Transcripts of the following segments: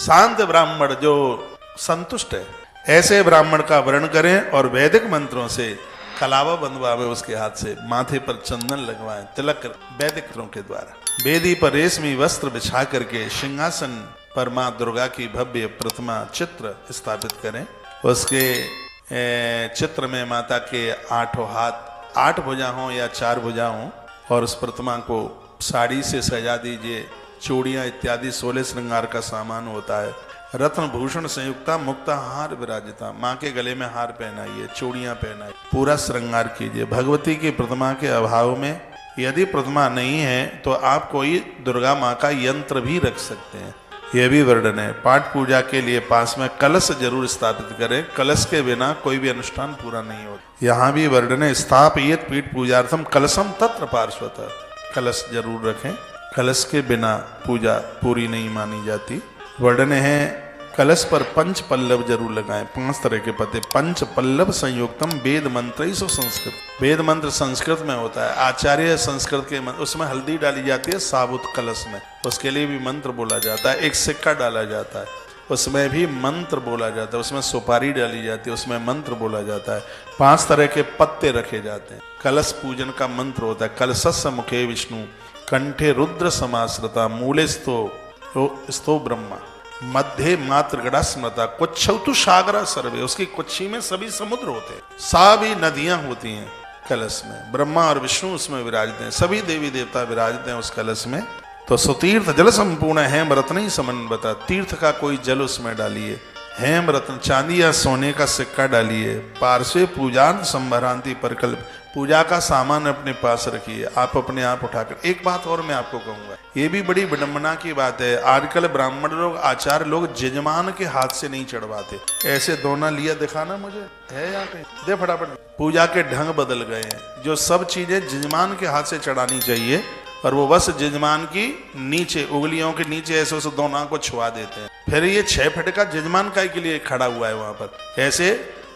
शांत ब्राह्मण जो संतुष्ट है, ऐसे ब्राह्मण का वर्ण करें और वैदिक मंत्रों से कलावा बंधवावे, उसके हाथ से माथे पर चंदन लगवाएं, तिलक वैदिक मंत्रों के द्वारा। वेदी पर रेशमी वस्त्र बिछा करके सिंहासन पर मां दुर्गा की भव्य प्रतिमा चित्र स्थापित करें। उसके चित्र में माता के 8 हाथ, 8 भुजा हों या 4 भुजा हों, और उस प्रतिमा को साड़ी से सजा दीजिए। चूड़ियां इत्यादि 16 श्रृंगार का सामान होता है। रत्न भूषण संयुक्ता मुक्ता हार विराजिता, माँ के गले में हार पहनाइए, चूड़ियां पहनाइए, पूरा श्रृंगार कीजिए। भगवती की प्रतिमा के अभाव में यदि प्रतिमा नहीं है तो आप कोई दुर्गा माँ का यंत्र भी रख सकते हैं, यह भी वर्णन है। पाठ पूजा के लिए पास में कलश जरूर स्थापित करें, कलश के बिना कोई भी अनुष्ठान पूरा नहीं होता। यहाँ भी वर्णन है, स्थापयेत पीठ पूजार्थम कलशम तत्र पार्श्वतः, कलश जरूर रखें, कलश के बिना पूजा पूरी नहीं मानी जाती। वर्णन है कलश पर 5 पल्लव जरूर लगाएं, 5 तरह के पत्ते। 5 पल्लव संयुक्तम वेद मंत्र संस्कृत, वेद मंत्र संस्कृत में होता है, आचार्य संस्कृत के मंत्र, उसमें हल्दी डाली जाती है साबुत कलश में, उसके लिए भी मंत्र बोला जाता है। एक सिक्का डाला जाता है, उसमें भी मंत्र बोला जाता है। उसमें सुपारी डाली जाती है, उसमें मंत्र बोला जाता है। 5 तरह के पत्ते रखे जाते हैं। कलश पूजन का मंत्र होता है, कलशस्य मुखे विष्णु कंठे रुद्र समाश्रिता मूले स्तो ब्रह्मा मध्य मात्र गड़ा स्मृता कुच्छौ तु सागरा सर्वे, उसकी कुच्छी में सभी समुद्र होते हैं, सभी नदियां होती हैं कलश में। ब्रह्मा और विष्णु उसमें विराजते हैं, सभी देवी देवता विराजते हैं उस कलश में। तो सुतीर्थ जल संपूर्ण हेम रत्न ही समन्वता, तीर्थ का कोई जल उसमें डालिए, हेम रत्न चांदी या सोने का सिक्का डालिए। पार्श्वे पूजान संभरांति परिकल्प, पूजा का सामान अपने पास रखिए, आप अपने आप उठाकर। एक बात और मैं आपको कहूंगा, ये भी बड़ी विडंबना की बात है, आजकल ब्राह्मण लोग, आचार्य लोग जजमान के हाथ से नहीं चढ़वाते। ऐसे दोना लिया दिखाना मुझे है यहाँ पे, दे फटाफट। पूजा के ढंग बदल गए हैं, जो सब चीजें जजमान के हाथ से चढ़ानी चाहिए और वो बस जजमान की नीचे, उंगलियों के नीचे ऐसे उस दोना को छुआ देते हैं। फिर ये 6 फीट का जजमान का के लिए खड़ा हुआ है वहां पर, ऐसे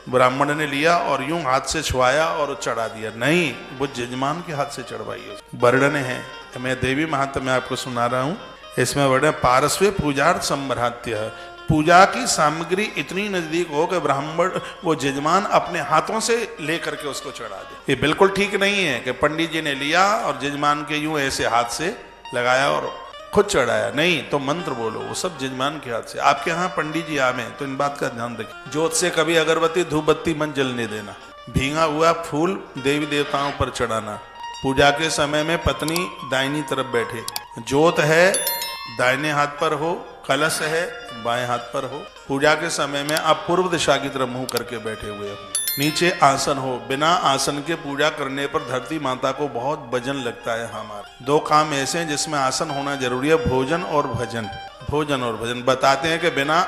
ब्राह्मण ने लिया और यूं हाथ से छुआया और चढ़ा दिया, नहीं, वो जजमान के हाथ से चढ़वाइए। वर्णन है, मैं देवी महात्म्य में आपको सुना रहा हूं, इसमें वर्णन पार्श्वे पूजार्थ संभ्रात्य, पूजा की सामग्री इतनी नजदीक हो कि ब्राह्मण वो जजमान अपने हाथों से लेकर के उसको चढ़ा दे। ये बिल्कुल ठीक नहीं है कि पंडित जी ने लिया और जजमान के यूं ऐसे हाथ से लगाया और खुद चढ़ाया, नहीं, तो मंत्र बोलो, वो सब जजमान के हाथ से। आपके यहाँ पंडित जी आवे तो इन बात का ध्यान रखिए, जोत से कभी अगरबत्ती धूप बत्ती मन जलने देना, भींगा हुआ फूल देवी देवताओं पर चढ़ाना। पूजा के समय में पत्नी दाहिनी तरफ बैठे, जोत है दाहिने हाथ पर हो, कलश है बाएं हाथ पर हो। पूजा के समय में आप पूर्व दिशा की तरफ मुंह करके बैठे हुए हो, नीचे आसन हो। बिना आसन के पूजा करने पर धरती माता को बहुत वजन लगता है। हमारे 2 काम ऐसे हैं जिसमें आसन होना जरूरी है, भोजन और भजन। भोजन और भजन बताते हैं कि बिना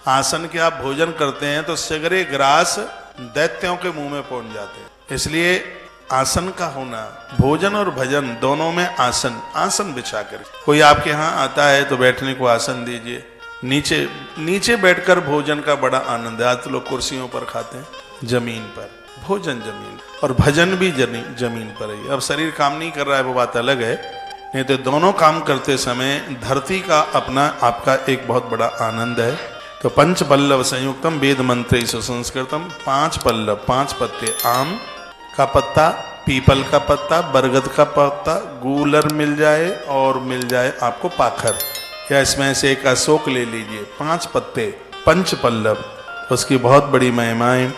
आसन के आप भोजन करते हैं तो सगरे ग्रास दैत्यों के मुंह में पहुंच जाते हैं, इसलिए आसन का होना, भोजन और भजन दोनों में आसन, आसन बिछा कर। कोई आपके यहाँ आता है तो बैठने को आसन दीजिए, नीचे बैठकर भोजन का बड़ा आनंद है। आज तो लोग कुर्सियों पर खाते हैं, जमीन पर भोजन, जमीन, और भजन भी जमीन पर है। अब शरीर काम नहीं कर रहा है वो बात अलग है, नहीं तो दोनों काम करते समय धरती का अपना आपका एक बहुत बड़ा आनंद है। तो 5 पल्लव संयुक्तम वेद मंत्र संस्कृतम, 5 पल्लव, 5 पत्ते, आम का पत्ता, पीपल का पत्ता, बरगद का पत्ता, गूलर मिल जाए और मिल जाए आपको पाखर, या इसमें से एक अशोक ले लीजिए। 5 पत्ते, 5 पल्लव, उसकी बहुत बड़ी महिमाएं।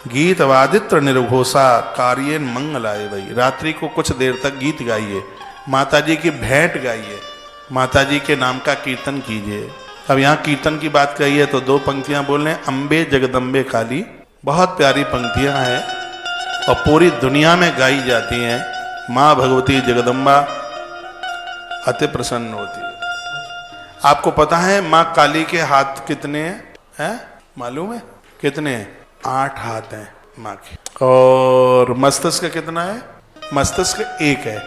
गीत वादित्र निर्घोषा कार्य मंगलाए, भाई रात्रि को कुछ देर तक गीत गाइए, माता जी की भेंट गाइए, माता जी के नाम का कीर्तन कीजिए। अब यहाँ कीर्तन की बात कही है तो 2 पंक्तियां बोल रहे हैं, अम्बे जगदम्बे काली, बहुत प्यारी पंक्तियां हैं और पूरी दुनिया में गाई जाती हैं। माँ भगवती जगदम्बा अति प्रसन्न होती है। आपको पता है माँ काली के हाथ कितने हैं? मालूम है कितने? 8 हाथ हैं माँ के। और मस्तिष्क कितना है? मस्तिष्क 1 है।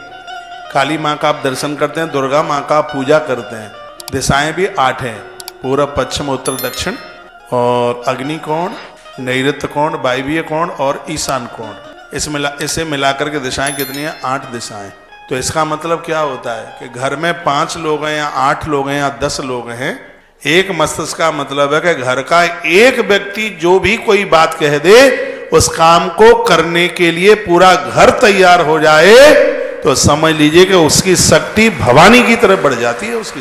काली माँ का आप दर्शन करते हैं, दुर्गा माँ का आप पूजा करते हैं। दिशाएं भी 8 हैं, पूरब पश्चिम उत्तर दक्षिण, और अग्नि कोण, नैऋत्य कोण, वायव्य कोण और ईशान कोण। इसे मिलाकर के दिशाएं कितनी हैं? 8 दिशाएं। तो इसका मतलब क्या होता है कि घर में 5 लोग हैं या 8 लोग हैं या 10 लोग हैं, एक मस्तिष्क का मतलब है कि घर का एक व्यक्ति जो भी कोई बात कह दे, उस काम को करने के लिए पूरा घर तैयार हो जाए, तो समझ लीजिए कि उसकी शक्ति भवानी की तरफ बढ़ जाती है उसकी।